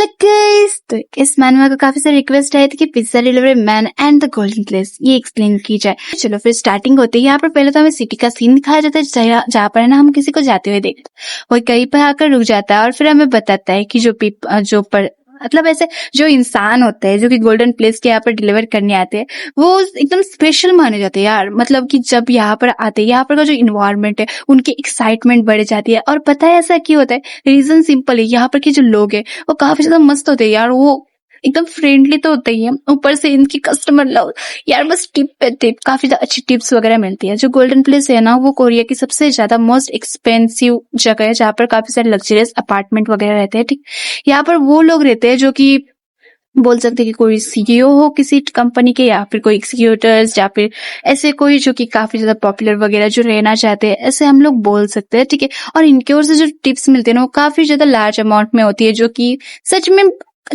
Hello guys, तो इस manual को काफी सारी रिक्वेस्ट आए थे कि pizza delivery man and the golden place ये एक्सप्लेन की जाए। चलो फिर स्टार्टिंग होती है। यहाँ पर पहले तो हमें सिटी का सीन दिखाया जाता है जहाँ पर है ना हम किसी को जाते हुए देखते हैं। वो कहीं पर आकर रुक जाता है और फिर हमें बताता है कि मतलब ऐसे जो इंसान होते हैं जो कि गोल्डन प्लेस के यहाँ पर डिलीवर करने आते हैं वो एकदम स्पेशल माने जाते हैं यार। मतलब कि जब यहाँ पर आते हैं, यहाँ पर का जो इन्वायरमेंट है उनकी एक्साइटमेंट बढ़ जाती है। और पता है ऐसा क्यों होता है? रीजन सिंपल है, यहाँ पर के जो लोग हैं वो काफी ज्यादा मस्त होते हैं यार। वो एकदम फ्रेंडली तो होते ही है, ऊपर से इनकी कस्टमर लव यार, बस टिप पे टिप, काफी ज्यादा अच्छी टिप्स वगैरह मिलती है। जो गोल्डन प्लेस है ना वो कोरिया की सबसे ज्यादा मोस्ट एक्सपेंसिव जगह है जहाँ पर काफी सारे लग्जरियस अपार्टमेंट वगैरह रहते हैं। ठीक, यहाँ पर वो लोग रहते हैं जो कि बोल सकते हैं कि कोई सीईओ हो किसी कंपनी के, या फिर कोई एग्जीक्यूटिव्स, या फिर ऐसे कोई जो कि काफी ज्यादा पॉपुलर वगैरह जो रहना चाहते हैं, ऐसे हम लोग बोल सकते हैं। ठीक है, और इनकी ओर से जो टिप्स मिलती है ना वो काफी ज्यादा लार्ज अमाउंट में होती है, जो कि सच में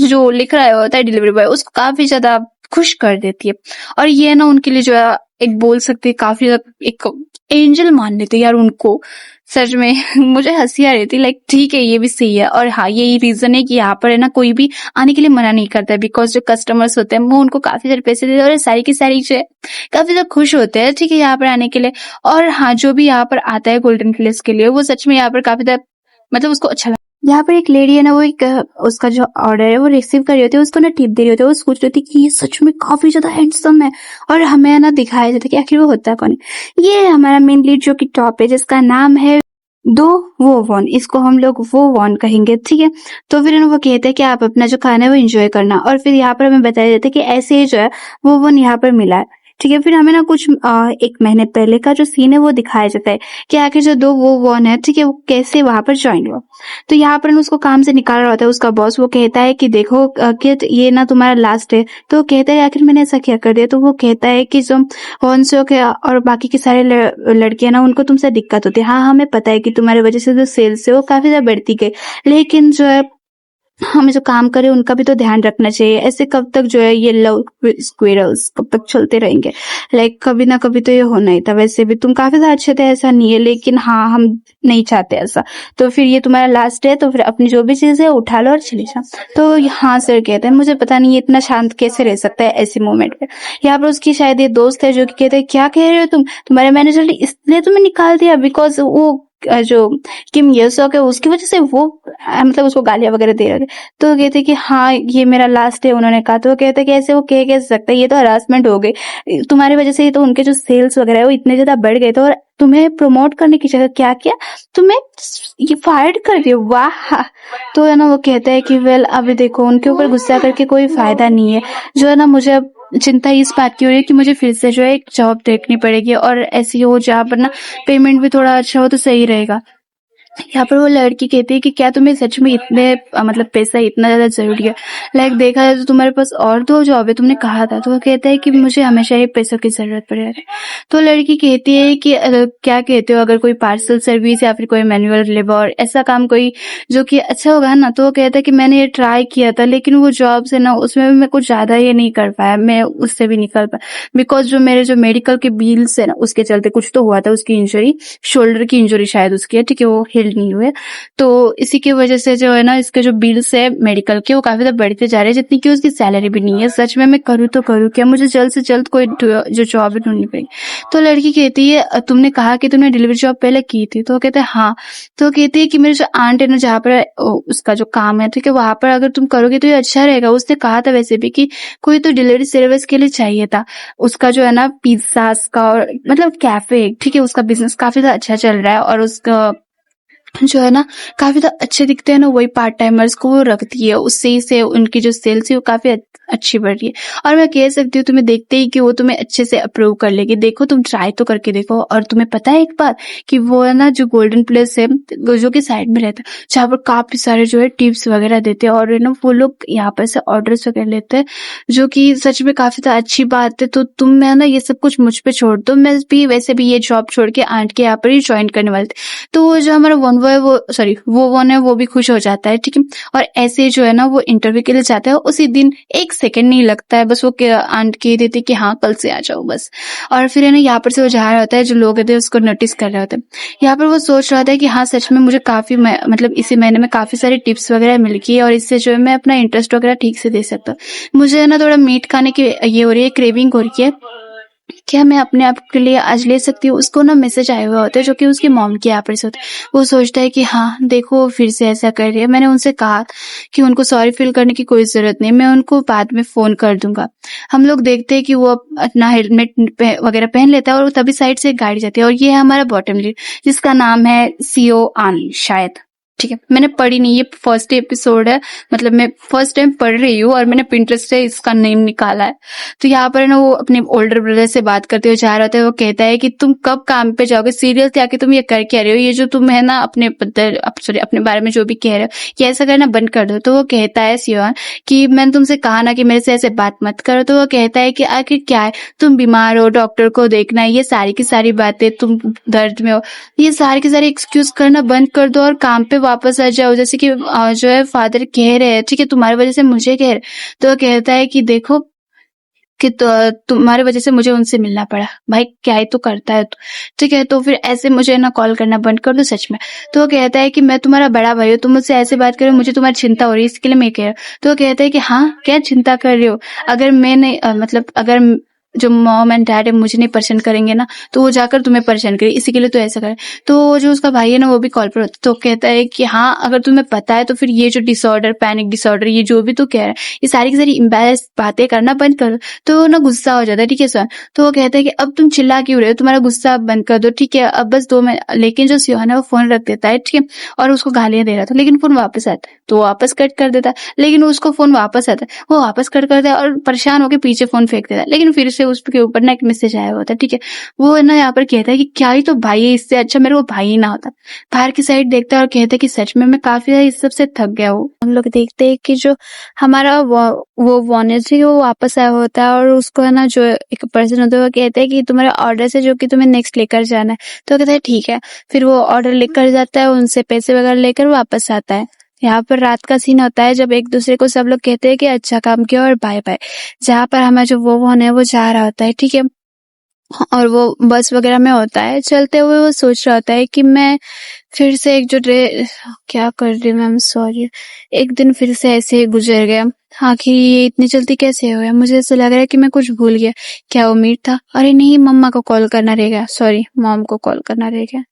जो लिख रहा होता है डिलीवरी बॉय उसको काफी ज्यादा खुश कर देती है। और ये ना उनके लिए जो है एक बोल सकते हैं काफी ज्यादा एक एंजल मान लेते हैं यार उनको। सच में मुझे हंसी आ रही थी, लाइक ठीक है ये भी सही है। और हाँ, यही रीजन है कि यहाँ पर है ना कोई भी आने के लिए मना नहीं करता है, बिकॉज जो कस्टमर्स होते हैं वो उनको काफी सारे पैसे देते हैं और सारी की सारी जो है काफी ज्यादा खुश होते हैं। ठीक है, यहाँ पर आने के लिए। और हाँ, जो भी यहाँ पर आता है गोल्डन प्लेस के लिए वो सच में यहाँ पर काफी ज्यादा मतलब उसको अच्छा लगता है। यहाँ पर एक लेडी है ना, वो एक उसका जो ऑर्डर है वो रिसीव कर रही होती है, उसको ना टिप दे रही होती है। वो सोच रही थी कि ये सच में काफी ज्यादा हैंडसम है और हमें ना दिखाया जाता है कि आखिर वो होता कौन है। ये हमारा मेन लीड जो कि टॉप है, जिसका नाम है दो वो वन, इसको हम लोग वो वन कहेंगे। ठीक है, तो फिर वो कहते हैं कि आप अपना जो खाना है वो एंजॉय करना। और फिर यहाँ पर हमें बताया जाता है कि ऐसे ही जो है वो वन यहाँ पर मिला है। ठीक है, फिर हमें ना कुछ 1 महीने पहले का जो सीन है वो दिखाया जाता है कि आखिर जो दो वो वन है, ठीक है, वो कैसे वहां पर ज्वाइन हुआ। तो यहाँ पर उसको काम से निकाल रहा होता है उसका बॉस। वो कहता है कि देखो कि ये ना तुम्हारा लास्ट है। तो वो कहता है आखिर मैंने ऐसा क्या कर दिया? तो वो कहता है कि जो हॉन्सो के और बाकी के सारे लड़कियां ना उनको तुमसे दिक्कत होती है। हाँ, हमें पता है कि तुम्हारी वजह से जो सेल्स है वो काफी ज्यादा बढ़ती गई, लेकिन जो है हमें जो काम करे उनका भी तो ध्यान रखना चाहिए। ऐसे कब तक जो है ये लव स्क्विरल्स कब तक चलते रहेंगे? लाइक कभी ना कभी तो ये होना ही था। वैसे भी तुम काफी ज्यादा अच्छे थे, ऐसा नहीं है, लेकिन हाँ हम नहीं चाहते ऐसा। तो फिर ये तुम्हारा लास्ट है, तो फिर अपनी जो भी चीज है उठा लो और चले जाओ। तो हाँ सर कहते हैं, मुझे पता नहीं ये इतना शांत कैसे रह सकता है ऐसे मोमेंट पे। यहाँ पर उसकी शायद ये दोस्त है जो कि कहते हैं क्या कह रहे हो तुम, तुम्हारे मैनेजर ने इसलिए तुम्हें निकाल दिया बिकॉज वो जो किम ये-सॉक है उसकी वजह से वो मतलब उसको गालियां वगैरह दे रहे थे। तो वो कहते कि हाँ ये मेरा लास्ट है उन्होंने कहा। तो वो कहते कि ऐसे वो कह कैसे सकता है, ये तो हरासमेंट हो गई तुम्हारी वजह से। ही तो उनके जो सेल्स वगैरह है वो इतने ज्यादा बढ़ गए थे और तुम्हें प्रमोट करने की जगह क्या किया, तुम्हें ये फायर कर दिया। वाह! तो है ना वो कहता है कि वेल अभी देखो उनके ऊपर गुस्सा करके कोई फायदा नहीं है। जो है ना मुझे अब चिंता इस बात की हो रही है कि मुझे फिर से जो है एक जॉब देखनी पड़ेगी और ऐसी हो जहाँ पर ना पेमेंट भी थोड़ा अच्छा हो तो सही रहेगा। यहाँ पर वो लड़की कहती है कि क्या तुम्हें सच में इतने मतलब पैसा इतना ज्यादा जरूरी है? लाइक देखा जाए तो तुम्हारे पास और 2 जॉब है, तुमने कहा था। तो वो कहता है कि मुझे हमेशा ही पैसों की जरूरत पड़े। तो लड़की कहती है कि क्या कहते हो, अगर कोई पार्सल सर्विस या फिर कोई मैनुअल लेबर ऐसा काम कोई जो कि अच्छा होगा ना? तो वो कहता है कि मैंने ये ट्राई किया था, लेकिन वो जॉब से ना उसमें भी मैं कुछ ज्यादा ये नहीं कर पाया, मैं उससे भी निकल पाया बिकॉज जो मेरे जो मेडिकल के बिल्स है ना उसके चलते कुछ तो हुआ था। उसकी इंजरी, शोल्डर की इंजरी शायद उसकी है, ठीक है, वो हील नहीं हुए। तो इसी की वजह से जो है ना इसके जो बिल्स है मेडिकल के वो काफी ज्यादा बढ़ते जा रहे हैं, जितनी कि उसकी सैलरी भी नहीं है। सच में मैं करूँ तो करूँ क्या? मुझे जल्द से जल्द कोई जो जॉब है ढूंढनी पड़ेगी। तो लड़की कहती है तुमने कहा कि तुमने डिलीवरी जॉब पहले की थी? तो कहते हैं हाँ। तो कहती है कि मेरे जो आंट है ना जहाँ पर उसका जो काम है, ठीक है, वहां पर अगर तुम करोगे तो ये अच्छा रहेगा। उसने कहा था वैसे भी कि कोई तो डिलीवरी सर्विस के लिए चाहिए था। उसका जो है ना पिज्जा का और मतलब कैफे, ठीक है, उसका बिजनेस काफी ज्यादा अच्छा चल रहा है और उसका जो है ना काफी ज्यादा अच्छे दिखते हैं ना, वही पार्ट टाइमर्स को वो रखती है। उससे से उनकी जो सेल्स है वो काफी अच्छी बढ़ रही है। और मैं कह सकती हूँ तुम्हें देखते ही कि वो तुम्हें अच्छे से अप्रूव कर लेगी। देखो तुम ट्राई तो करके देखो। और तुम्हें पता है एक बात कि वो है ना जो गोल्डन प्लेस है जो कि साइड में रहता है, जहाँ पर काफी सारे जो है टिप्स वगैरह देते हैं और है ना वो लोग यहाँ पर से ऑर्डर्स वगैरह लेते हैं, जो कि सच में काफी ज्यादा अच्छी बात है। तो तुम है ना ये सब कुछ मुझ पे छोड़ दो, मैं भी वैसे भी ये जॉब छोड़ के आंट के यहाँ पर ही ज्वाइन करने वाली थी। तो वो जो हमारा 1 वो है वो भी खुश हो जाता है, ठीक है। और ऐसे जो है ना वो इंटरव्यू के लिए जाता है, उसी दिन 1 सेकंड नहीं लगता है, बस वो आंट कह देती कि हाँ कल से आ जाओ बस। और फिर है ना यहाँ पर से वो जा रहा होता है, जो लोग थे उसको नोटिस कर रहे होते हैं। यहाँ पर वो सोच रहा था कि हाँ सच में मुझे काफी मतलब इसी महीने में काफी सारी टिप्स वगैरह मिल गई है, और इससे जो है मैं अपना इंटरेस्ट वगैरह ठीक से दे सकता हूँ। मुझे है ना थोड़ा मीट खाने की ये हो रही है, क्रेविंग हो रही है, क्या मैं अपने आप के लिए आज ले सकती हूँ। उसको ना मैसेज आए हुए होते हैं जो कि उसकी मॉम के यहाँ पर से होते हैं। वो सोचता है कि हाँ देखो फिर से ऐसा कर रही है, मैंने उनसे कहा कि उनको सॉरी फील करने की कोई जरूरत नहीं, मैं उनको बाद में फोन कर दूंगा। हम लोग देखते हैं कि वो अपना हेलमेट वगैरह पहन लेता है, और तभी साइड से एक गाड़ी जाती है, और ये है हमारा बॉटम लीड जिसका नाम है सीओ आन शायद, ठीक है। मैंने पढ़ी नहीं, ये फर्स्ट एपिसोड है, मतलब मैं फर्स्ट टाइम पढ़ रही हूँ और मैंने पिंटरेस्ट से इसका नेम निकाला है। तो यहाँ पर ना वो अपने ओल्डर ब्रदर से बात करते हुए जा रहा होता है। वो कहता है कि तुम कब काम पे जाओगे, सीरियल से आके तुम ये कर क्या रहे हो, ये जो तुम है ना अपने अपने बारे में जो भी कह रहे हो ये ऐसा करना बंद कर दो। तो वो कहता है सियोन कि मैंने तुमसे कहा ना कि मेरे से ऐसे बात मत करो। तो वो कहता है कि आखिर क्या है, तुम बीमार हो, डॉक्टर को देखना है, ये सारी की सारी बातें, तुम दर्द में हो, ये सारी की सारी एक्सक्यूज करना बंद कर दो और काम पे वापस आ जाओ। जैसे कि जो है फादर कह रहे हैं, ठीक है, तुम्हारी वजह से मुझे कह रहे। तो वो कहता है कि देखो कि तुम्हारी वजह से मुझे उनसे मिलना पड़ा, भाई क्या ही तो करता है तू, ठीक है। तो फिर ऐसे मुझे ना कॉल करना बंद कर दो सच में। तो वो कहता है कि मैं तुम्हारा बड़ा भाई हूँ, तुम मुझसे ऐसे बात कर रहे हो, मुझे तुम्हारी चिंता हो रही है, इसके लिए मैं कह रहा हूँ। तो वो कहता है कि हाँ क्या चिंता कर रहे हो, अगर मैं नहीं मतलब अगर जो मॉम एंड डैड है मुझे नहीं परेशान करेंगे ना, तो वो जाकर तुम्हें परेशान करे, इसी के लिए तो ऐसा करे। तो जो उसका भाई है ना वो भी कॉल पर होता है, तो कहता है कि हाँ अगर तुम्हें पता है तो फिर ये जो डिसऑर्डर, पैनिक डिसऑर्डर, ये जो भी तू कह रहा है, ये सारी की सारी इम्बैरेस बातें करना बंद करो। तो वो ना गुस्सा हो जाता है, ठीक है सर। तो वो कहता है कि अब तुम चिल्ला क्यों रहे हो, तुम्हारा गुस्सा अब बंद कर दो, ठीक है, अब बस 2 मिनट। लेकिन जो सियोन है वो फोन रख देता है, ठीक है, और उसको गालियां दे रहा था, लेकिन फोन वापस आता है तो वो वापस कट कर देता है। लेकिन उसको फोन वापस आता है, वो वापस कट करता है और परेशान होकर पीछे फोन फेंक देता है। लेकिन फिर से उसके ऊपर ना एक मैसेज आया होता है, ठीक है। वो है ना यहाँ पर कहता है कि क्या ही तो भाई है, इससे अच्छा मेरे को भाई ही ना होता। बाहर की साइड देखता है और कहता है कि सच में मैं काफी ज्यादा इस सब से थक गया हूँ। हम लोग देखते हैं कि जो हमारा वो वॉनेस है वो वापस आया होता है, और उसको है ना जो एक पर्सन होता है वो कहते हैं कि तुम्हारे ऑर्डर से जो कि तुम्हें नेक्स्ट लेकर जाना है। तो कहता है ठीक है, फिर वो ऑर्डर लेकर जाता है, उनसे पैसे वगैरह लेकर वापस आता है। यहाँ पर रात का सीन होता है जब एक दूसरे को सब लोग कहते हैं कि अच्छा काम किया और बाय बाय। जहाँ पर हमारा जो वो है वो जा रहा होता है, ठीक है, और वो बस वगैरह में होता है। चलते हुए वो सोच रहा होता है कि मैं फिर से एक जो क्या कर रही हूँ, मैम सॉरी, एक दिन फिर से ऐसे ही गुजर गया। आखिर ये इतनी जल्दी कैसे हो गया, मुझे ऐसा लग रहा है कि मैं कुछ भूल गया। क्या उम्मीद था, अरे नहीं मम्मा को कॉल करना रहेगा, सॉरी मॉम को कॉल करना रहेगा।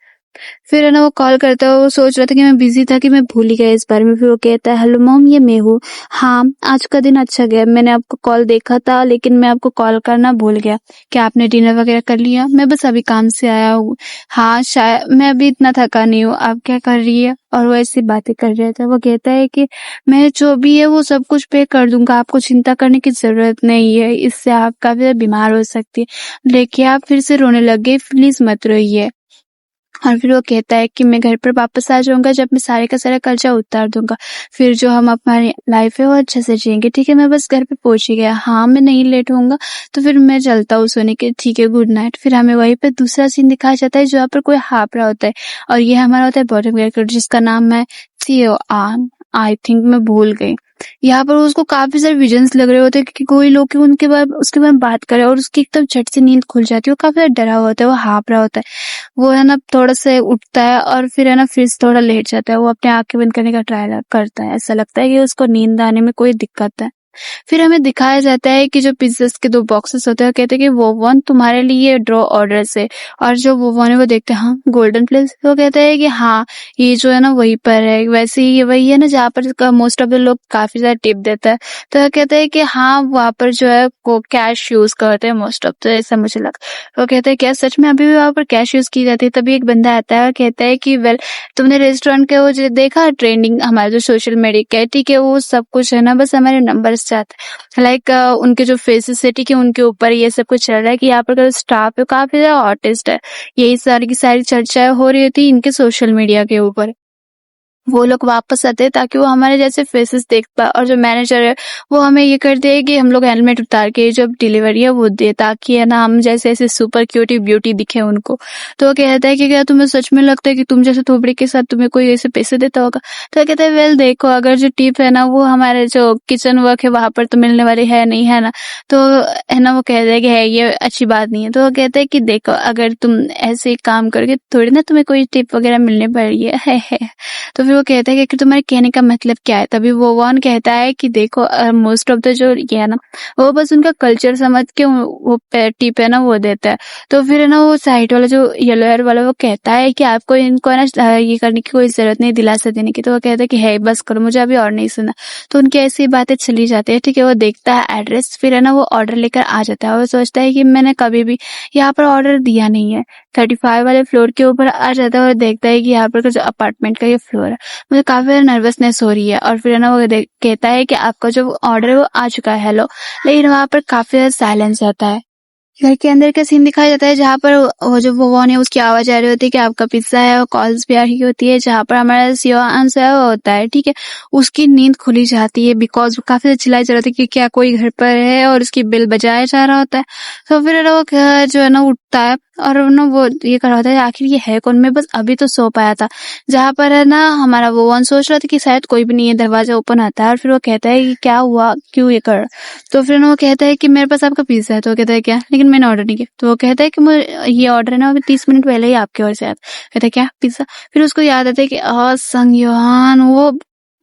फिर है ना वो कॉल करता है, वो सोच रहा था कि मैं बिजी था कि मैं भूल ही गया इस बारे में। फिर वो कहता है हेलो मॉम ये मैं हूँ, हाँ आज का दिन अच्छा गया, मैंने आपको कॉल देखा था लेकिन मैं आपको कॉल करना भूल गया। क्या आपने डिनर वगैरह कर लिया, मैं बस अभी काम से आया हूँ। हाँ शायद मैं अभी इतना थका नहीं हूँ, आप क्या कर रही है। और वो ऐसी बातें कर रहा था। वो कहता है कि मैं जो भी है वो सब कुछ पे कर दूंगा, आपको चिंता करने की जरूरत नहीं है, इससे आप काफी बीमार हो सकती है। लेकिन आप फिर से रोने लग गए, प्लीज मत रोइए। और फिर वो कहता है कि मैं घर पर वापस आ जाऊंगा जब मैं सारे का सारा कर्जा उतार दूंगा, फिर जो हम हमारी लाइफ है वो अच्छे से जिएंगे, ठीक है। मैं बस घर पे पहुंच ही गया, हाँ मैं नहीं लेट होऊंगा, तो फिर मैं चलता हूँ सोने के, ठीक है गुड नाइट। फिर हमें वहीं पे दूसरा सीन दिखाया जाता है जहाँ पर कोई हाफ रहा होता है, और ये हमारा होता है बॉटम कैरेक्टर जिसका नाम है सीओ आन, आई थिंक मैं भूल गई। यहाँ पर उसको काफी सारे विजन्स लग रहे होते हैं कि कोई लोग उनके बारे उसके बारे में बात करे, और उसकी एकदम झट से नींद खुल जाती है। वो काफी ज्यादा डरा हुआ होता है, वो हाँफ रहा होता है। वो है ना थोड़ा सा उठता है और फिर है ना फिर से थोड़ा लेट जाता है। वो अपने आंखें बंद करने का ट्राई करता है, ऐसा लगता है कि उसको नींद आने में कोई दिक्कत है। फिर हमें दिखाया जाता है कि जो पिज्जास के 2 बॉक्सेस होते हैं, कहते हैं कि वो वन तुम्हारे लिए ड्रॉ ऑर्डर से। और जो वो वन है वो देखते हैं हाँ गोल्डन प्लेस, वो कहता है कि हाँ ये जो है ना वहीं पर है, वैसे ही ये वही है ना जहाँ पर मोस्ट ऑफ द लोग काफी ज्यादा टिप देता है। तो वो कहते हैं कि हाँ वहाँ पर जो है वो कैश यूज करते हैं मोस्ट ऑफ, तो ऐसा मुझे लगा। वो कहते हैं क्या सच में अभी भी वहाँ पर कैश यूज की जाती है। तभी एक बंदा आता है और कहता है कि वेल तुमने रेस्टोरेंट के वो जो देखा ट्रेंडिंग हमारे जो सोशल मीडिया का है, ठीक है, वो सब कुछ है ना बस हमारे नंबर चाहते हैं, लाइक उनके जो फेसेस है, ठीक है, उनके ऊपर ये सब कुछ चल रहा है कि यहाँ पर स्टाफ है काफी ज्यादा आर्टिस्ट है। यही सारी की सारी चर्चाएं हो रही होती है इनके सोशल मीडिया के ऊपर। वो लोग वापस आते हैं ताकि वो हमारे जैसे फेसेस देख पाए, और जो मैनेजर है वो हमें ये करते हैं कि हम लोग हेलमेट उतार के जो डिलीवरी है वो दे, ताकि है ना हम जैसे ऐसे सुपर क्यूटी ब्यूटी दिखे उनको। तो वो कहता है कि क्या तुम्हें सच में लगता है कि तुम जैसे थोबड़ी के साथ तुम्हें कोई ऐसे पैसे देता होगा? तो वो कहता है वेल देखो, अगर जो टिप है ना वो हमारे जो किचन वर्क है वहां पर तो मिलने वाली है नहीं, है ना? तो है ना वो कहता है कि है ये अच्छी बात नहीं है। तो वो कहता है कि देखो, अगर तुम ऐसे काम करोगे थोड़ी ना तुम्हें कोई टिप वगैरह मिलने वाली है। तो फिर वो कहता है कि तुम्हारे कहने का मतलब क्या है? तभी वो वॉन कहता है कि देखो, मोस्ट ऑफ द जो ये है ना वो बस उनका कल्चर समझ के वो टिप है ना वो देता है। तो फिर है ना वो साइड वाला जो येलो हेयर वाला वो कहता है कि आपको इनको है ना ये करने की कोई जरूरत नहीं, दिलासा देने की। तो वो कहता है कि है बस करो, मुझे अभी और नहीं सुना। तो उनकी ऐसी बातें चली जाती है, ठीक है। वो देखता है एड्रेस, फिर है ना वो ऑर्डर लेकर आ जाता है। वो सोचता है कि मैंने कभी भी यहाँ पर ऑर्डर दिया नहीं है। 35 वाले फ्लोर के ऊपर आ जाता है और देखता है कि यहाँ पर जो अपार्टमेंट का ये फ्लोर है। मुझे काफी नर्वसनेस हो रही है, और फिर है ना वो कहता है कि आपका जो ऑर्डर है वो आ चुका है, हेलो। लेकिन वहां पर काफी ज्यादा साइलेंस रहता है। घर के अंदर का सीन दिखाया जाता है जहाँ पर वो जो वोन है उसकी आवाज आ रही होती है कि आपका पिज्जा है, और कॉल्स भी आ रही होती है जहाँ पर हमारा सीओ आंसर है वो होता है, ठीक है। उसकी नींद खुली जाती है बिकॉज वो काफी चिल्लाई जा रही होती है कि क्या कोई घर पर है, और उसकी बिल बजाया जा रहा होता है। तो फिर वो जो है ना उठता है, और ना वो ये कर रहा होता है आखिर ये है कौन, मैं बस अभी तो सो पाया था। जहाँ पर है ना हमारा वो वन सोच रहा था कि शायद कोई भी नहीं है, दरवाजा ओपन आता है, और फिर वो कहता है कि क्या हुआ, क्यों ये कर। तो फिर वो कहता है कि मेरे पास आपका पिज्जा है। तो वो कहता है क्या, लेकिन मैंने ऑर्डर नहीं किया। तो वो कहता है कि मुझे ये ऑर्डर है ना अभी 30 मिनट पहले ही आपकी ओर से आया। कहता है क्या पिज्जा? फिर उसको याद आता है कि संयोहान वो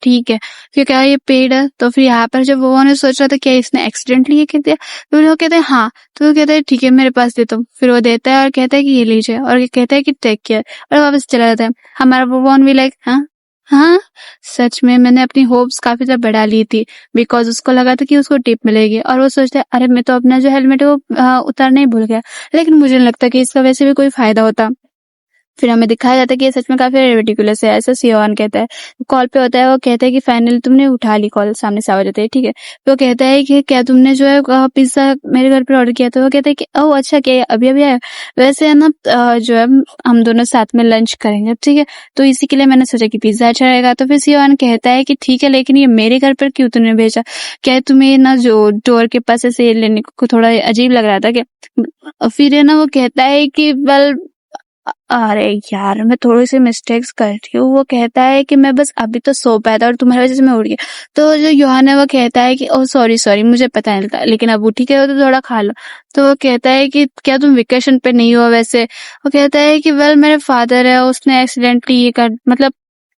ठीक है, फिर क्या ये पेड है? तो फिर यहाँ पर जब वो ने सोच रहा था क्या इसने एक्सीडेंटली ये कह दिया, तो फिर वो कहते हैं हाँ। तो वो कहता है ठीक है मेरे पास दे दो। फिर वो देता है और कहता है कि ये लीजिए, और ये कहता है कि टेक केयर, और वापस चला जाता है। हमारा वो भी लाइक हाँ हाँ, सच में मैंने अपनी होप्स काफी ज्यादा बढ़ा ली थी, बिकॉज उसको लगा था कि उसको टिप मिलेगी, और वो सोचता है अरे मैं तो अपना जो हेलमेट है वो उतारना ही भूल गया। लेकिन मुझे नहीं लगता कि इसका वैसे भी कोई फायदा होता। फिर हमें दिखाया जाता है कि ये सच में काफी रिडिकुलस है, ऐसा सियोन कहता है। कॉल पे होता है, वो कहता है कि फाइनली तुमने उठा ली कॉल, सामने से आवाज आती है, ठीक है। तो वो कहता है कि क्या तुमने जो है पिज्जा मेरे घर पर ऑर्डर किया? तो वो कहता है कि ओह अच्छा, क्या अभी अभी आया? वैसे है ना जो है हम दोनों साथ में लंच करेंगे, ठीक है, तो इसी के लिए मैंने सोचा कि पिज्जा अच्छा रहेगा। तो फिर सियोन कहता है कि ठीक है, लेकिन ये मेरे घर पर क्यों तूने भेजा? क्या तुम्हें ना जो डोर के पास ऐसे लेने को थोड़ा अजीब लग रहा था क्या? फिर है ना वो कहता है कि वेल अरे यार मैं थोड़ी सी मिस्टेक्स करती हूँ। वो कहता है कि मैं बस अभी तो सो पाया था और तुम्हारी वजह से मैं उठ गया। तो जो योहान है वो कहता है कि ओह सॉरी सॉरी, मुझे पता नहीं था, लेकिन अब उठी गए हो तो थोड़ा खा लो। तो वो कहता है कि क्या तुम वेकेशन पे नहीं हो वैसे? वो कहता है कि वेल मेरे फादर है, उसने एक्सीडेंटली ये कर, मतलब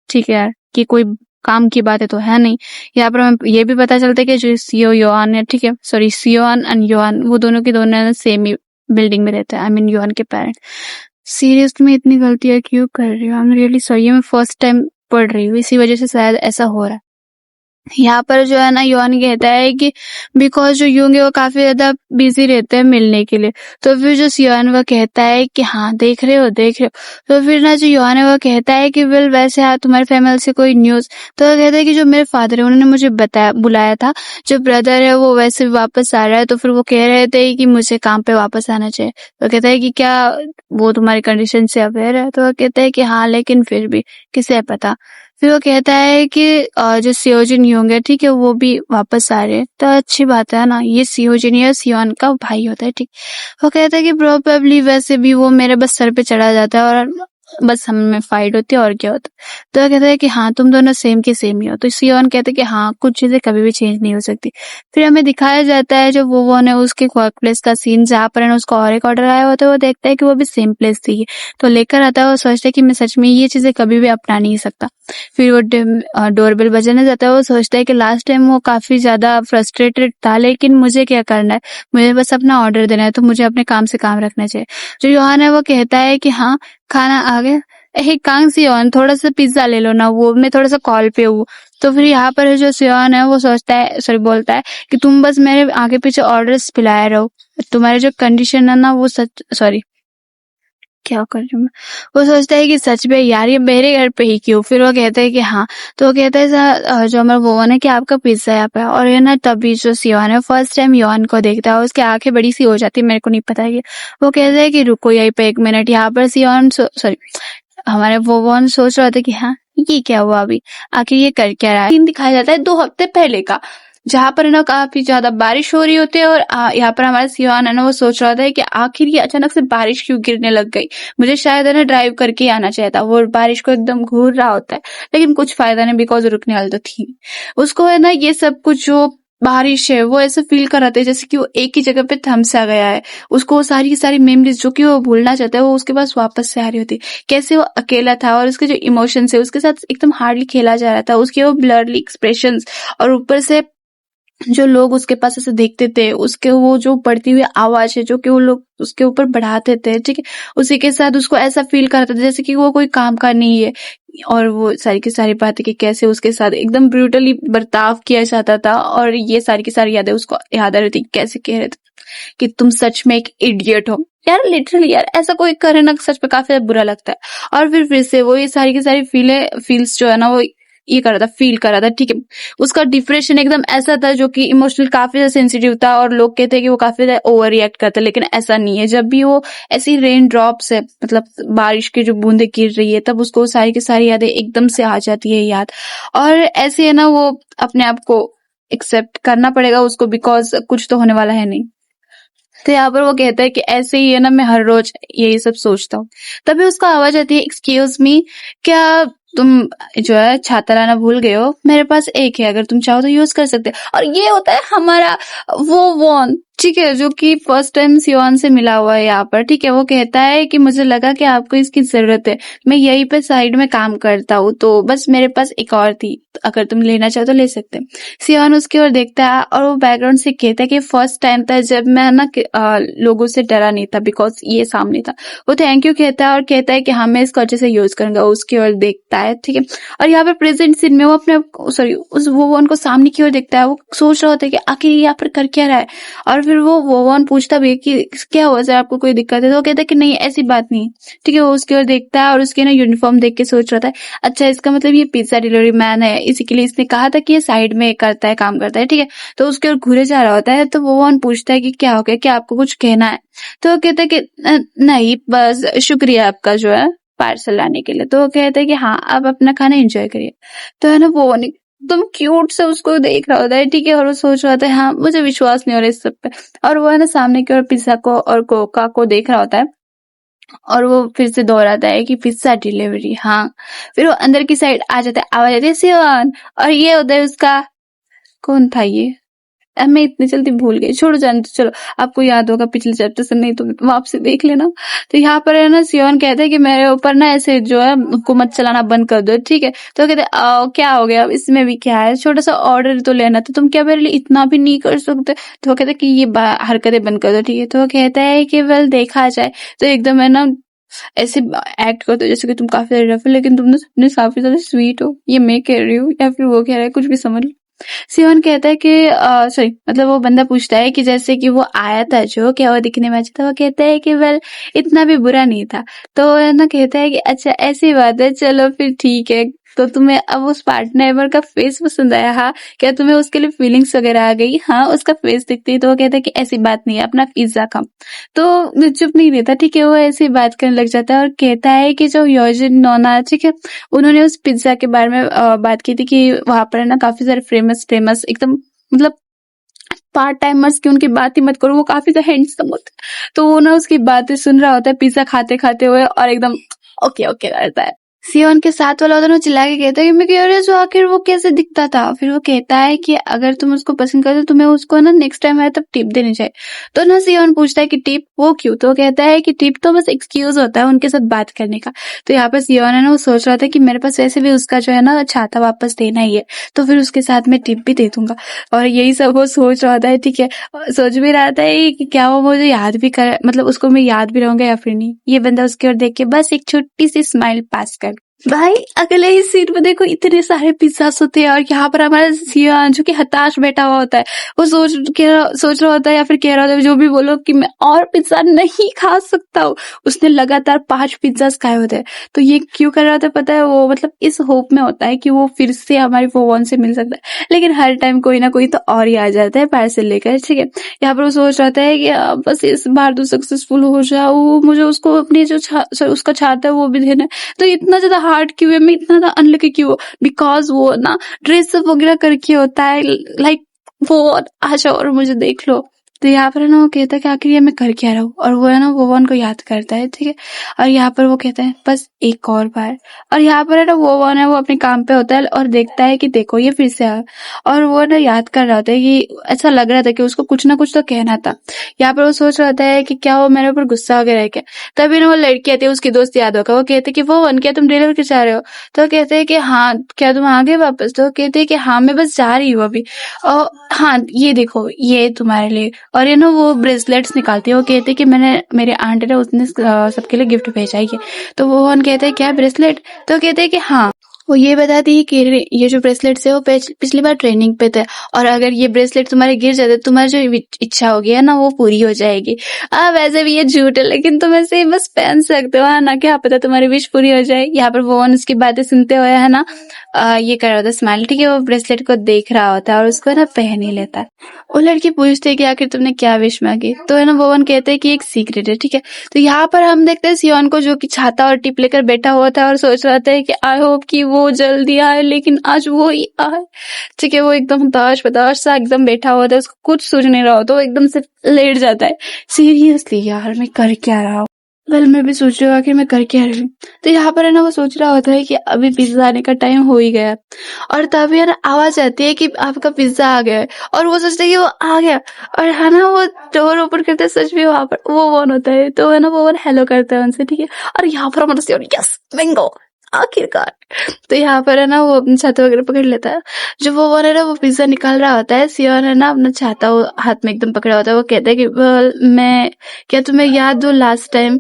ठीक है यार कि कोई काम की बात है तो है नहीं। यहाँ पर हमें ये भी पता चलता है कि जो सीओ योहान है, ठीक है, सॉरी सियोन एंड योहान, वो दोनों के दोनों सेम ही बिल्डिंग में रहते हैं। आई मीन योहान के पेरेंट्स। सीरियस में इतनी गलतियां क्यों कर रही हूँ? आई एम रियली सॉरी, मैं फर्स्ट टाइम पढ़ रही हूँ, इसी वजह से शायद ऐसा हो रहा है। यहाँ पर जो है ना योहान कहता है कि बिकॉज जो यूंग है वो काफी ज्यादा बिजी रहते हैं मिलने के लिए। तो फिर जो सियोन वो कहता है कि हाँ देख रहे हो देख रहे हो। तो फिर ना जो योहान है वो कहता है कि वेल वैसे हाँ तुम्हारे फैमिली से कोई न्यूज? तो वो कहता है कि जो मेरे फादर है उन्होंने मुझे बुलाया था, जो ब्रदर है वो वैसे भी वापस आ रहा है, तो फिर वो कह रहे थे कि मुझे काम पे वापस आना चाहिए। तो कहता है कि क्या वो तुम्हारी कंडीशन से अवेयर है? तो वो कहता है कि हाँ, लेकिन फिर भी किसे पता। फिर वो कहता है कि जो सियोजिन यूंग है, ठीक है, वो भी वापस आ रहे हैं, तो अच्छी बात है ना, ये सियोजिन या सियोन का भाई होता है, ठीक। वो कहता है कि प्रोबेबली वैसे भी वो मेरे बस सर पे चढ़ा जाता है और बस हम में फाइट होती है और क्या होता है। तो वो कहता है कि हाँ तुम दोनों सेम के सेम ही हो। तो सियोन कहते हैं कि हाँ कुछ चीजें कभी भी चेंज नहीं हो सकती। फिर हमें दिखाया जाता है जो वो है उसके वर्क प्लेस का सीन, जहाँ पर है ना उसको और एक ऑर्डर आया होता है। वो देखता है कि वो भी सेम प्लेस थी, तो लेकर आता है। वो सोचता है कि मैं सच में ये चीजें कभी भी अपना नहीं सकता। फिर वो डोरबेल बजाने जाता है। वो सोचता है कि लास्ट टाइम वो काफी ज्यादा फ्रस्ट्रेटेड था, लेकिन मुझे क्या करना है, मुझे बस अपना ऑर्डर देना है, तो मुझे अपने काम से काम रखना चाहिए। जो योहान है वो कहता है कि हाँ खाना आ गया, हे कांग सियोन थोड़ा सा पिज्जा ले लो ना, वो मैं थोड़ा सा कॉल पे हूँ। तो फिर यहाँ पर जो सियोन है वो सोचता है, सॉरी बोलता है कि तुम बस मेरे आगे पीछे ऑर्डर्स पिलाए रहो, तुम्हारे जो कंडीशन है ना वो सच, सॉरी क्या कर रही हूँ मैं। वो सोचता है कि सच में यार ये मेरे घर पे ही क्यों? फिर वो कहता है कि हाँ। तो वो कहता है जो हमारा वो है कि आपका पिज्जा यहाँ पे है। और ये ना तभी जो सियोन है फर्स्ट टाइम योहान को देखता है, उसकी आंखें बड़ी सी हो जाती है, मेरे को नहीं पता है। वो कहता है कि रुको यहीं पे 1 मिनट। यहाँ पर सियोन सॉरी हमारे वो सोच रहा था कि हाँ ये क्या हुआ अभी, आखिर ये कर क्या रहा है। सीन दिखाया जाता है 2 हफ्ते पहले का, जहाँ पर है ना काफी ज्यादा बारिश हो रही होती है और यहाँ पर हमारा सियान है ना वो सोच रहा था कि आखिर ये अचानक से बारिश क्यों गिरने लग गई, मुझे शायद है ना ड्राइव करके ही आना चाहिए था। वो बारिश को एकदम घूर रहा होता है, लेकिन कुछ फायदा नहीं, बिकॉज रुकने वाली तो थी नहीं। उसको है ना ये सब कुछ जो बारिश है वो ऐसे फील कराते हैं जैसे कि वो एक ही जगह पे थम सा गया है। उसको वो सारी की सारी मेमोरीज जो कि वो भूलना चाहता है वो उसके पास वापस से आ रही होती है। कैसे वो अकेला था और उसके जो इमोशंस है उसके साथ एकदम हार्डली खेला जा रहा था, उसके वो ब्लरली एक्सप्रेशंस, और ऊपर से जो लोग उसके पास ऐसे देखते थे, उसके वो जो बढ़ती हुई आवाज है जो कि वो लोग उसके ऊपर बढ़ाते थे, ठीक है, उसी के साथ उसको ऐसा फील कराता था जैसे कि वो कोई काम का नहीं है। और वो सारी की सारी बातें कि कैसे उसके साथ एकदम ब्रूटली बर्ताव किया जाता था, और ये सारी की सारी यादें उसको याद आ रही थी। कैसे कह रहे थे कि तुम सच में एक इडियट हो। यार लिटरली यार ऐसा कोई करे ना, सच में काफी बुरा लगता है। और फिर से वो ये सारी की सारी फील्स जो है ना वो ये कर रहा था, फील कर रहा था, ठीक है। उसका डिप्रेशन एकदम ऐसा था जो कि इमोशनल काफी ज्यादा सेंसिटिव था, और लोग कहते हैं कि वो काफी ज्यादा ओवर रिएक्ट करता है, लेकिन ऐसा नहीं है। जब भी वो ऐसी रेन ड्रॉप्स है, मतलब बारिश की जो बूंदे गिर रही है, तब उसको सारी की सारी यादें एकदम से आ जाती है याद। और ऐसे है ना वो अपने आप को एक्सेप्ट करना पड़ेगा उसको, बिकॉज कुछ तो होने वाला है नहीं। तो यहाँ पर वो कहता है कि ऐसे ही है ना मैं हर रोज यही सब सोचता हूँ। तभी उसको आवाज आती है, एक्सक्यूज मी, क्या तुम जो है छाता लाना भूल गए हो? मेरे पास एक है, अगर तुम चाहो तो यूज कर सकते हो। और ये होता है हमारा वो वॉन, ठीक है, जो कि फर्स्ट टाइम सियोन से मिला हुआ है यहाँ पर, ठीक है। वो कहता है कि मुझे लगा कि आपको इसकी जरूरत है, मैं यहीं पे साइड में काम करता हूँ, तो बस मेरे पास एक और थी, तो अगर तुम लेना चाहो तो ले सकते हो। सियोन उसकी ओर देखता है और वो बैकग्राउंड से कहता है कि फर्स्ट टाइम था जब मैं ना लोगों से डरा नहीं था, बिकॉज ये सामने था। वो थैंक यू कहता है और कहता है कि हाँ मैं इसको अच्छे से यूज करूंगा। उसकी ओर देखता है, ठीक है। और यहाँ पर प्रेजेंट सीन में वो अपने सॉरी वो उनको सामने की ओर देखता है। वो सोच रहा होता है कि आखिर ये यहाँ पर कर क्या रहा है। और फिर वो वोवन पूछता भी है कि क्या हुआ सर, आपको कोई दिक्कत है? तो वो कहता है कि नहीं ऐसी बात नहीं है, ठीक है। वो उसकी ओर देखता है और उसके ना यूनिफॉर्म देख के सोच रहा था, अच्छा इसका मतलब ये पिज्जा डिलीवरी मैन है, इसी के लिए इसने कहा था कि ये साइड में करता है, काम करता है, ठीक है। तो उसके ओर घूरे जा रहा होता है, तो वोवन पूछता है कि क्या हो गया, क्या आपको कुछ कहना है? तो वो कहता है कि नहीं बस शुक्रिया आपका जो है पार्सल लाने के लिए। तो वो कहता है कि हाँ आप अपना खाना एंजॉय करिए। तो है ना वो एकदम क्यूट से उसको देख रहा होता है, ठीक है। और वो सोच रहा होता है हाँ मुझे विश्वास नहीं हो रहा इस सब पे। और वो है ना सामने की ओर पिज्जा को और कोका को देख रहा होता है, और वो फिर से दोहराता है कि पिज्जा डिलीवरी, हाँ। फिर वो अंदर की साइड आ जाता है, आवाज आती है सियोन, और ये उधर उसका कौन था ये, अब मैं इतनी जल्दी भूल गई, छोड़ो जाने दो, चलो आपको याद होगा पिछले चैप्टर से, नहीं तो वापस देख लेना। तो यहाँ पर है ना सियोन कहते हैं कि मेरे ऊपर ना ऐसे जो है हुकूमत चलाना बंद कर दो, ठीक है। तो कहते हैं क्या हो गया, अब इसमें भी क्या है, छोटा सा ऑर्डर तो लेना था, तुम क्या मेरे लिए इतना भी नहीं कर सकते? तो वो कहते हैं कि ये हरकतें बंद कर दो, ठीक है। तो वो कहता है कि वेल देखा जाए तो एकदम है ना ऐसे एक्ट करते हो जैसे कि तुम काफी ज्यादा रफ हो, लेकिन तुम ना काफी ज्यादा स्वीट हो, ये मैं कह रही हूँ या फिर वो कह रहा है, कुछ भी समझ लो। सियोन कहता है कि सॉरी मतलब वो बंदा पूछता है कि जैसे कि वो आया था जो, क्या वो दिखने में अच्छा था? वो कहता है कि वेल इतना भी बुरा नहीं था। तो है ना कहता है कि अच्छा ऐसी बात है, चलो फिर ठीक है। तो तुम्हें अब उस पार्टनर का फेस पसंद आया? हाँ। क्या तुम्हें उसके लिए फीलिंग्स वगैरह आ गई? हाँ उसका फेस दिखती है। तो वो कहता है कि ऐसी बात नहीं है, अपना पिज्जा खा। तो चुप नहीं रहता, ठीक है। वो ऐसी बात करने लग जाता है और कहता है कि जो योजिन नोना, ठीक है, उन्होंने उस पिज्जा के बारे में बात की थी कि वहां पर है ना काफी सारे फेमस एकदम मतलब पार्ट टाइमर्स की उनकी बात ही मत करो, वो काफी ज्यादा हैंडसम होते हैं। तो वो ना उसकी बातें सुन रहा होता है पिज्जा खाते खाते हुए, और एकदम ओके ओके करता है। सियोन के साथ वाला दोनों चिल्ला के कहता है कि मैं क्यूरियस हूँ आखिर वो कैसे दिखता था। फिर वो कहता है कि अगर तुम उसको पसंद करते हो तुम्हें उसको ना नेक्स्ट टाइम आए तब टिप देनी चाहिए। तो ना सियोन पूछता है कि टिप वो क्यों? तो वो कहता है कि टिप तो बस एक्सक्यूज होता है उनके साथ बात करने का। तो यहाँ पर सियोन है ना वो सोच रहा था कि मेरे पास वैसे भी उसका जो है ना छाता वापस देना ही है, तो फिर उसके साथ मैं टिप भी दे दूंगा। और यही सब वो सोच रहा था, ठीक है। सोच भी रहा था कि क्या वो मुझे याद भी कर, मतलब उसको मैं याद भी रहूंगा या फिर नहीं। ये बंदा उसकी ओर देख के बस एक छोटी सी स्माइल पास कर। भाई अगले ही सीट में देखो इतने सारे पिज्जास होते हैं, और यहाँ पर हमारा सियान जो कि हताश बैठा हुआ होता है, वो सोच रहा होता है या फिर कह रहा होता है, जो भी बोलो, कि मैं और पिज्जा नहीं खा सकता हूँ। उसने लगातार 5 पिज्जास खाए होते हैं। तो ये क्यों कर रहा होता है पता है? वो मतलब इस होप में होता है कि वो फिर से हमारी फोवन से मिल सकता है, लेकिन हर टाइम कोई ना कोई तो और ही आ जाता है पार्सल लेकर, ठीक है। यहाँ पर वो सोच रहा है कि बस इस बार तो सक्सेसफुल हो जाऊँ, मुझे उसको अपनी जो उसका छाता है वो भी देना है। तो इतना ज्यादा हार्ड क्यों है, मैं इतना ज्यादा अनलकी क्यों हूँ, बिकॉज वो ना ड्रेसअप वगैरह करके होता है, लाइक वो आ जाओ और मुझे देख लो। तो यहाँ पर है ना वो कहता है कि आखिर ये मैं कर क्या रहा हूँ, और वो है ना वोवन को याद करता है, ठीक है। और यहाँ पर वो कहता है बस एक और बार, और यहाँ पर है ना वोवन है वो अपने काम पे होता है और देखता है कि देखो ये फिर से आया, और वो ना याद कर रहा होता है कि ऐसा लग रहा था कि उसको कुछ ना कुछ तो कहना था। यहाँ पर वो सोच रहा होता है कि क्या वो मेरे ऊपर गुस्सा हो गया है क्या। तभी ना वो लड़की आती है, उसकी दोस्त याद होगा, वो कहते कि वोवन क्या तुम डिलीवर के जा रहे हो, तो कहते हैं कि हाँ क्या तुम आ गए वापस, तो कहते हैं कि हाँ मैं बस जा रही हूँ अभी, और हाँ ये देखो ये तुम्हारे लिए, और ये ना वो ब्रेसलेट्स निकालती है, वो कहते हैं कि मैंने मेरे आंटी ने उसने सबके लिए गिफ्ट भेजा है, तो वो कहते हैं क्या ब्रेसलेट, तो कहते हैं कि हाँ। वो ये बताती है कि ये जो ब्रेसलेट्स है वो पिछली बार ट्रेनिंग पे थे, और अगर ये ब्रेसलेट तुम्हारे गिर जाते तो तुम्हारी जो इच्छा होगी है ना वो पूरी हो जाएगी। वैसे भी ये झूठ है, लेकिन तुम ऐसे ही बस पहन सकते हो, है ना, क्या पता तुम्हारी विश पूरी हो जाए। यहाँ पर वो उसकी बातें सुनते हुए है ना ये कर रहा होता है स्माइल, ठीक है, वो ब्रेसलेट को देख रहा होता है और उसको है ना पहन ही लेता है। वो लड़की पूछती है कि आखिर तुमने क्या विश मांगी, तो है ना वोवन कहते हैं कि एक सीक्रेट है, ठीक है। तो यहाँ पर हम देखते हैं सियोन को जो कि छाता और टिप लेकर बैठा हुआ था और सोच रहा था कि आई होप कि वो जल्दी आए, लेकिन आज वो ही आए, ठीक है। वो एकदम हताश बताश सा एकदम बैठा हुआ था, उसको कुछ सूझ नहीं रहा होता, वो एकदम से लेट जाता है। सीरियसली यार मैं कर क्या रहा हूँ, वेल मैं भी सोच रही हूँ आखिर मैं कर क्या रही हूँ। तो यहाँ पर है ना वो सोच रहा होता है कि अभी पिज्जा आने का टाइम हो ही गया है, और तभी है ना आवाज आती है कि आपका पिज्जा आ गया है, और वो सोचता है कि वो आ गया, और है ना वो डोर ओपन करते हैं, सच में वहां पर वो वन होता है, तो है ना वो वन हेलो करता है उनसे, ठीक है। और यहाँ पर हमारा यस बिंगो आखिरकार। तो यहाँ पर है ना वो अपनी छाता वगैरह पकड़ लेता है, जो वो वन है ना वो पिज्जा निकाल रहा होता है, सियोन है ना अपना छाता वो हाथ में एकदम पकड़ा होता है, वो कहता है कि मैं क्या तुम्हें याद हो लास्ट टाइम,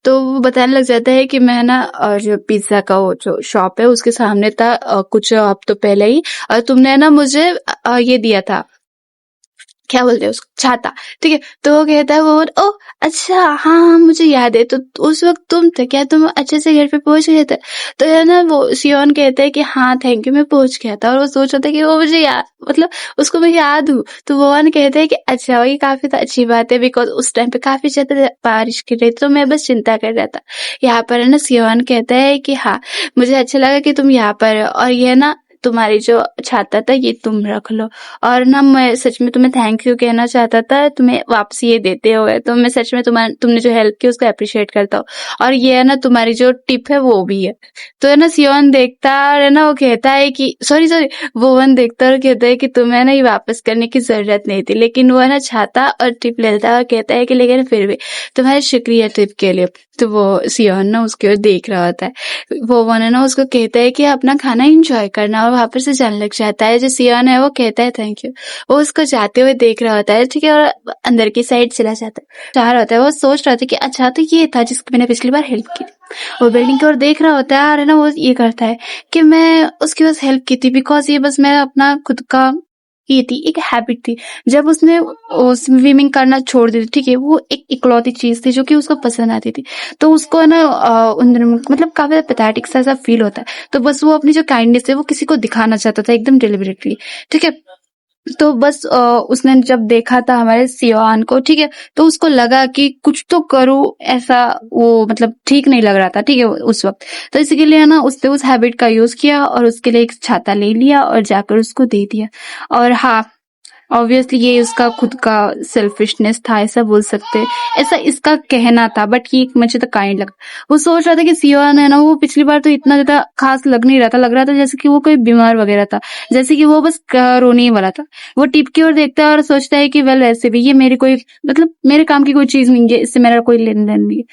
तो वो बताने लग जाता है कि मैं ना जो पिज्जा का वो जो शॉप है उसके सामने था कुछ हफ्तों पहले ही, और तुमने ना मुझे ये दिया था, क्या बोलते हैं उसको, छाता, ठीक है। तो वो कहता है वो ओ अच्छा हाँ हाँ मुझे याद है, तो उस वक्त तुम थे क्या, तुम अच्छे से घर पे पहुंच गए थे, तो है ना वो सियोन कहता है कि हाँ थैंक यू मैं पहुंच गया था, और वो सोच रहा था कि वो मुझे याद मतलब उसको मैं याद हूँ। तो वो कहते हैं कि अच्छा ये काफी तो अच्छी बात है, बिकॉज उस टाइम पे काफी ज्यादा बारिश गिर रही थी, तो मैं बस चिंता कर रहा था। यहाँ पर है ना सियोन कहता है कि हाँ मुझे अच्छा लगा कि तुम यहाँ पर हो, और ये ना तुम्हारी जो छाता था ये तुम रख लो, और ना मैं सच में तुम्हें थैंक यू कहना चाहता था तुम्हें वापस ये देते हुए, तो मैं सच में तुमने जो हेल्प की उसको अप्रिशिएट करता हूँ, और ये है ना तुम्हारी जो टिप है वो भी है। तो है ना सियोन देखता है ना वो कहता है कि सॉरी वो वन देखता है और कहता है कि तुम्हें ना ये वापस करने की जरूरत नहीं थी, लेकिन वो है ना छाता और टिप लेता है और कहता है कि लेकिन फिर भी तुम्हारा शुक्रिया टिप के लिए। तो वो सियोन ना उसकी ओर देख रहा होता है, वो वन है ना उसको कहता है कि अपना खाना एंजॉय करना, और वहां पर से जाने लग जाता है। जो सियोन है वो कहता है थैंक यू, वो उसको जाते हुए देख रहा होता है, ठीक है, और अंदर की साइड चला जाता है, चाह रहा होता है, वो सोच रहा था कि अच्छा तो ये था जिसकी मैंने पिछली बार हेल्प की थी। वो बिल्डिंग की ओर देख रहा होता है और है ना वो ये करता है कि मैं उसकी बस हेल्प की थी, बिकॉज ये बस मैं अपना खुद का ये थी, एक हैबिट थी। जब उसने स्विमिंग करना छोड़ दी थी, ठीक है, वो एक इकलौती चीज थी जो कि उसको पसंद आती थी, तो उसको है ना मतलब काफी पैथेटिक सा फील होता है, तो बस वो अपनी जो काइंडनेस है वो किसी को दिखाना चाहता था एकदम डिलिबरेटली, ठीक है। तो बस उसने जब देखा था हमारे सियोन को, ठीक है, तो उसको लगा कि कुछ तो करूं, ऐसा वो मतलब ठीक नहीं लग रहा था, ठीक है, उस वक्त। तो इसके लिए ना उसने उस हैबिट का यूज किया और उसके लिए एक छाता ले लिया और जाकर उसको दे दिया। और हाँ ऑब्वियसली ये उसका खुद का सेल्फिशनेस था, ऐसा बोल सकते हैं, ऐसा इसका कहना था, बट ये मुझे तो काइंड लगा। वो सोच रहा था कि सियोन है ना वो पिछली बार तो इतना ज्यादा खास लग नहीं रहा था, लग रहा था जैसे कि वो कोई बीमार वगैरह था, जैसे कि वो बस रोने ही वाला था। वो टिप की ओर देखता है और सोचता है कि वेल वैसे भी ये मेरी कोई मतलब मेरे काम की कोई चीज नहीं है, इससे मेरा कोई लेन देन नहीं है।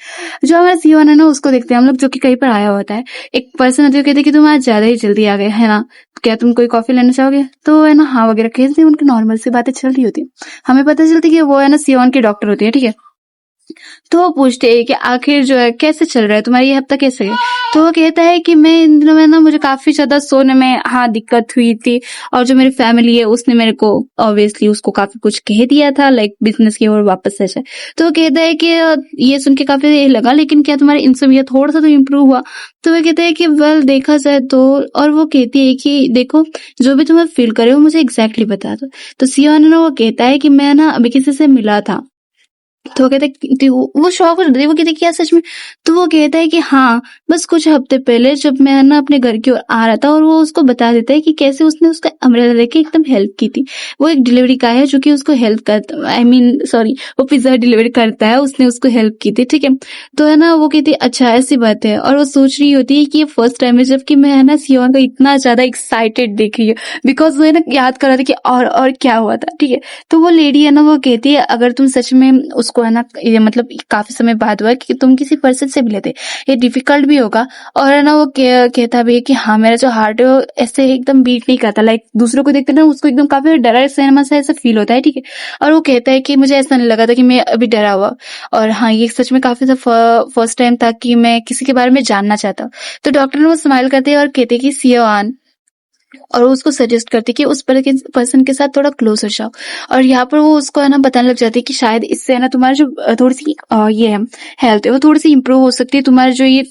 जो हमारा सियोन है ना उसको देखते हैं हम लोग, जो कि कहीं पर आया होता है, एक पर्सन होती है, कहते हैं कि तुम आज ज्यादा ही जल्दी आ गए है ना, क्या तुम कोई कॉफी लेना चाहोगे, तो है ना हाँ वगैरह कहते हैं, उनकी नॉर्मल सी बातें चल रही होती है। हमें पता चलती है कि वो है ना सियोन की डॉक्टर होती है, ठीक है। तो वो पूछते हैं कि आखिर जो है कैसे चल रहा है तुम्हारा ये हफ्ता, कैसे गया। तो वो कहता है कि मैं इन दिनों में ना मुझे काफी ज्यादा सोने में हाँ दिक्कत हुई थी, और जो मेरी फैमिली है उसने मेरे को ऑब्वियसली उसको काफी कुछ कह दिया था, लाइक बिजनेस की ओर वापस से जाए। तो वो कहता है कि ये सुन के काफी ये लगा, लेकिन क्या तुम्हारी इंसोम्निया थोड़ा सा तो इम्प्रूव हुआ। तो वो कहते हैं कि वेल देखा जाए तो, और वो कहती है कि देखो जो भी तुम्हें फील करे हो मुझे एग्जैक्टली बता दो। तो सियोन ना वो कहता है कि मैं ना अभी किसी से मिला था, तो वो कहता है कि वो शॉक हो जाती है, वो कहती है क्या सच में? तो वो कहता है कि हाँ, बस कुछ हफ्ते पहले जब मैं ना अपने घर की ओर आ रहा था, और वो उसको बता देता है कि कैसे उसने उसका अम्ब्रेला लेके एकदम हेल्प की थी। वो एक डिलीवरी गाय है जो कि उसको हेल्प करता, आई मीन सॉरी, वो पिज्जा डिलीवरी करता है, उसने उसको हेल्प की थी, ठीक है। तो है ना, वो कहती है अच्छा ऐसी बात है, और वो सोच रही होती है कि ये फर्स्ट टाइम है जबकि मैं है ना सियोन को इतना ज्यादा एक्साइटेड देख रही हूँ, बिकॉज वो है ना याद कर रहा था कि और क्या हुआ था, ठीक है। तो वो लेडी है ना, वो कहती है अगर तुम सच में उसको है ना, ये मतलब काफी समय बाद हुआ कि तुम किसी पर्सन से मिले थे, ये डिफिकल्ट भी होगा। और है ना, वो कहता भी है कि हाँ, मेरा जो हार्ट है वो ऐसे एकदम बीट नहीं करता, लाइक दूसरों को देखते ना उसको एकदम काफी डरा सिनेमा से ऐसा फील होता है, ठीक है। और वो कहता है कि मुझे ऐसा नहीं लगा था कि मैं अभी डरा हुआ, और हाँ, ये सच में काफी फर्स्ट टाइम था कि मैं किसी के बारे में जानना चाहता हूँ। तो डॉक्टर ने वो स्माइल करते हैं और कहते हैं कि सियोन, और वो उसको सजेस्ट करती है कि उस पर्सन के साथ थोड़ा क्लोजर जाओ। और यहाँ पर वो उसको है ना बताने लग जाती है कि शायद इससे है ना तुम्हारी जो थोड़ी सी ये है हेल्थ है वो थोड़ी सी इंप्रूव हो सकती है, तुम्हारा जो ये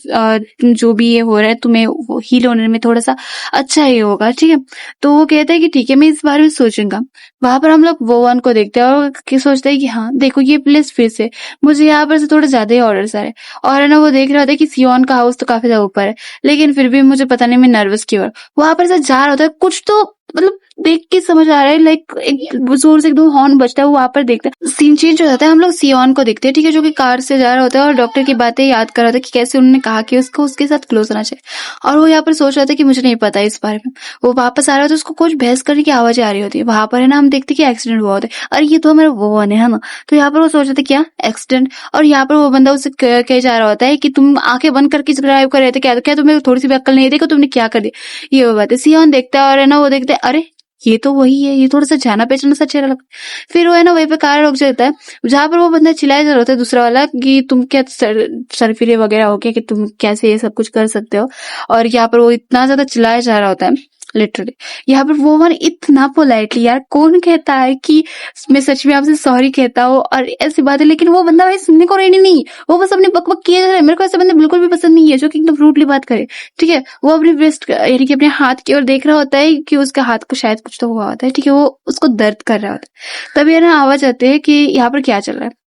जो भी ये हो रहा है तुम्हें हील होने में थोड़ा सा अच्छा ही होगा, ठीक है। तो वो कहता है कि ठीक है, मैं इस बारे में सोचूंगा। वहां पर हम लोग वोवन को देखते हैं और सोचते हैं कि हाँ देखो ये प्लेस फिर से, मुझे यहाँ पर से थोड़े ज्यादा ही ऑर्डर्स आ रहे हैं। और है ना, वो देख रहा होता है कि सियोन का हाउस तो काफी ज्यादा ऊपर है, लेकिन फिर भी मुझे पता नहीं मैं नर्वस क्यों हो रहा हूँ। वहां पर से जा रहा होता है, कुछ तो मतलब देख के समझ आ रहा है, लाइक एक जोर से एकदम हॉर्न बजता है, वो वहां पर देखता है, सीन चेंज हो जाता है। हम लोग सियोन को देखते हैं, ठीक है, जो कि कार से जा रहा होता है और डॉक्टर की बातें याद कर रहा होता है कि कैसे उन्होंने कहा कि उसको उसके साथ क्लोज रहना चाहिए। और वो यहाँ पर सोच रहा था कि मुझे नहीं पता इस बारे में। वो वापस आ रहा था, उसको कुछ बहस करने की आवाज आ रही होती है। वहां पर है ना, हम देखते कि एक्सीडेंट हुआ होता है, अरे ये तो हमारा वो है ना। तो यहाँ पर वो सोच रहे थे क्या एक्सीडेंट, और यहाँ पर वो बंदा उससे कह जा रहा होता है कि तुम आंखें बंद करके ड्राइव कर रहे थे, क्या तुम्हें थोड़ी सी भी अक्ल नहीं देखो, तुमने क्या कर दिया। ये वो बात है। सियोन देखता है और है ना, वो देखते अरे ये तो वही है, ये थोड़ा सा जाना पहचाना सा चेहरा लगता है। फिर वो है ना वहीं पे कार रुक जाता है, जहां पर वो बंदा चिल्लाया जा रहा होता है दूसरा वाला कि तुम क्या सरफिरे वगैरह हो क्या, कि तुम कैसे ये सब कुछ कर सकते हो। और यहाँ पर वो इतना ज्यादा चिल्लाया जा रहा होता है लिटरली। यहाँ पर वो वन इतना पोलाइटली, यार कौन कहता है कि मैं सच में आपसे सॉरी कहता हूँ और ऐसी बात है, लेकिन वो बंदा भाई सुनने को रेडी नहीं, वो बस अपनी बकबक किए जा रहा है। मेरे को ऐसे बंदे बिल्कुल भी पसंद नहीं है जो कि एकदम रूडली बात करे, ठीक है। वो अपनी वेस्ट यानी कि अपने हाथ की ओर देख रहा होता है कि उसका हाथ को शायद कुछ तो हुआ होता है, ठीक है, वो उसको दर्द कर रहा होता है। तभी है ना आवाज आती है कि यहाँ पर क्या चल रहा है।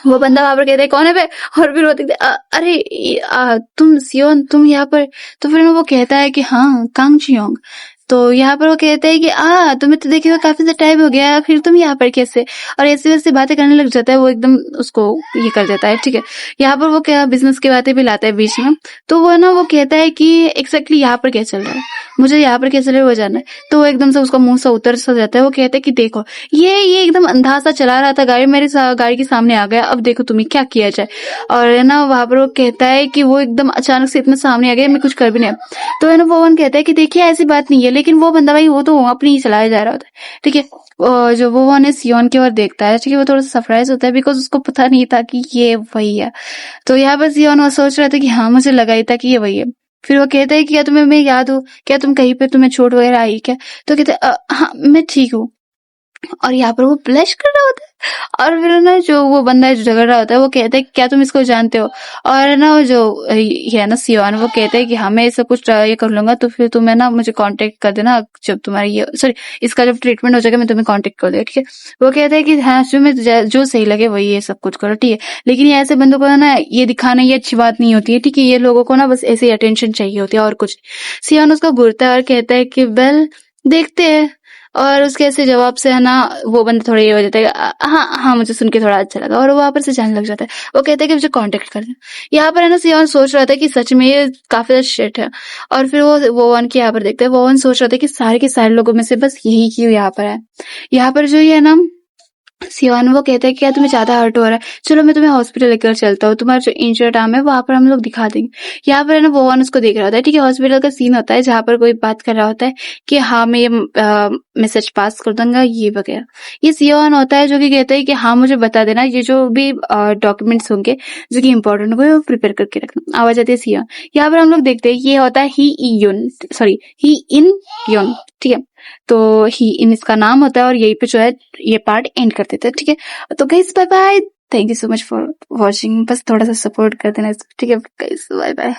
वो बंदा वहां पर कहता है कौन है बे, और फिर वो देखते अरे तुम सियोन, तुम यहाँ पर। तो फिर वो कहता है कि हाँ कांग चियोंग। तो यहाँ पर वो कहते हैं कि तुम्हें तो देखे हुए काफी सा टाइम हो गया, फिर तुम यहाँ पर कैसे, और ऐसी वैसी बातें करने लग जाता है। वो एकदम उसको ये कर देता है, ठीक है। यहाँ पर वो क्या बिजनेस की बातें भी लाता है बीच में। तो वो ना वो कहता है कि एग्जैक्टली यहाँ पर क्या चल रहा है, मुझे यहाँ पर क्या चल रहा है वो जानना है। तो वो एकदम से उसका मुंह से उतर सा जाता है। वो कहता है कि देखो ये एकदम अंधा सा चला रहा था गाड़ी, मेरे गाड़ी के सामने आ गया, अब देखो तुम्हें क्या किया जाए। और है ना वहां पर वो कहता है कि वो एकदम अचानक से इतना सामने आ गया, मैं कुछ कर भी नहीं। तो है ना वो कहता है कि देखिए ऐसी बात नहीं है, लेकिन वो बंदा भाई वो तो अपनी ही चलाया जा रहा होता है, ठीक है। जो वो वन सियोन की ओर देखता है, ठीक है, वो थोड़ा सा सरप्राइज होता है बिकॉज उसको पता नहीं था कि ये वही है। तो यहाँ पर सियोन वो सोच रहा था कि हाँ मुझे लगा ही था कि ये वही है। फिर वो कहता है कि क्या तुम्हें मैं याद हूँ, क्या तुम कहीं पे तुम्हें चोट वगैरह आई क्या। तो कहते हाँ मैं ठीक हूँ। और यहाँ पर वो ब्लश कर रहा होता है। और फिर ना जो वो बंदा जो झगड़ रहा होता है वो कहता है कि क्या तुम इसको जानते हो। और ना वो जो ये है ना सियोन, वो कहते हैं कि हाँ मैं ये सब कुछ ये कर लूंगा, तो फिर तुम्हें ना मुझे कांटेक्ट कर देना जब तुम्हारी ये सॉरी इसका जब ट्रीटमेंट हो जाएगा, मैं तुम्हें कांटेक्ट कर दूंगा, ठीक है। वो कहता है कि हाँ तुम्हें जो सही लगे वही ये सब कुछ करो, ठीक है। लेकिन ये ऐसे बंदों को ना ये दिखाना ये अच्छी बात नहीं होती है, ठीक है। ये लोगों को ना बस ऐसे अटेंशन चाहिए होती है और कुछ। सियोन उसको घूरता है और कहता है कि वेल देखते हैं। और उसके ऐसे जवाब से है ना वो बंदा थोड़ा ये हो जाता है हाँ हाँ मुझे सुन के थोड़ा अच्छा लगा, और वो वहां पर से जाने लग जाता है। वो कहता है कि मुझे कांटेक्ट कर दे। यहाँ पर है ना सियोन सोच रहा था कि सच में ये काफी ज्यादा शिट है। और फिर वो वन के यहाँ पर देखते हैं, वो वन सोच रहा था कि सारे के सारे लोगों में से बस यही क्यों यहाँ पर है। यहाँ पर जो ये है ना सियोन, वो कहता है कि क्या तुम्हें ज्यादा हर्ट हो रहा है, चलो मैं तुम्हें हॉस्पिटल लेकर चलता हूँ, तुम्हारा जो इंजर्ड आर्म है वहां पर हम लोग दिखा देंगे। यहाँ पर है ना वो उसको देख रहा होता है, ठीक है। हॉस्पिटल का सीन होता है जहाँ पर कोई बात कर रहा होता है कि हाँ मैं ये मैसेज पास कर दूंगा ये वगैरह। ये सियोन होता है जो कि कहता है कि हाँ मुझे बता देना, ये जो भी डॉक्यूमेंट्स होंगे जो कि इंपॉर्टेंट होंगे वो प्रिपेयर करके रखना। आवाज आती है सियोन। यहाँ पर हम लोग देखते हैं ये होता है ही इन योन, ठीक है। तो ही इन इसका नाम होता है और यही पे जो है ये पार्ट एंड कर देते हैं, ठीक है। तो guys bye bye, thank you so much for watching. बस थोड़ा सा सपोर्ट कर देना, ठीक है गाइस, बाय बाय।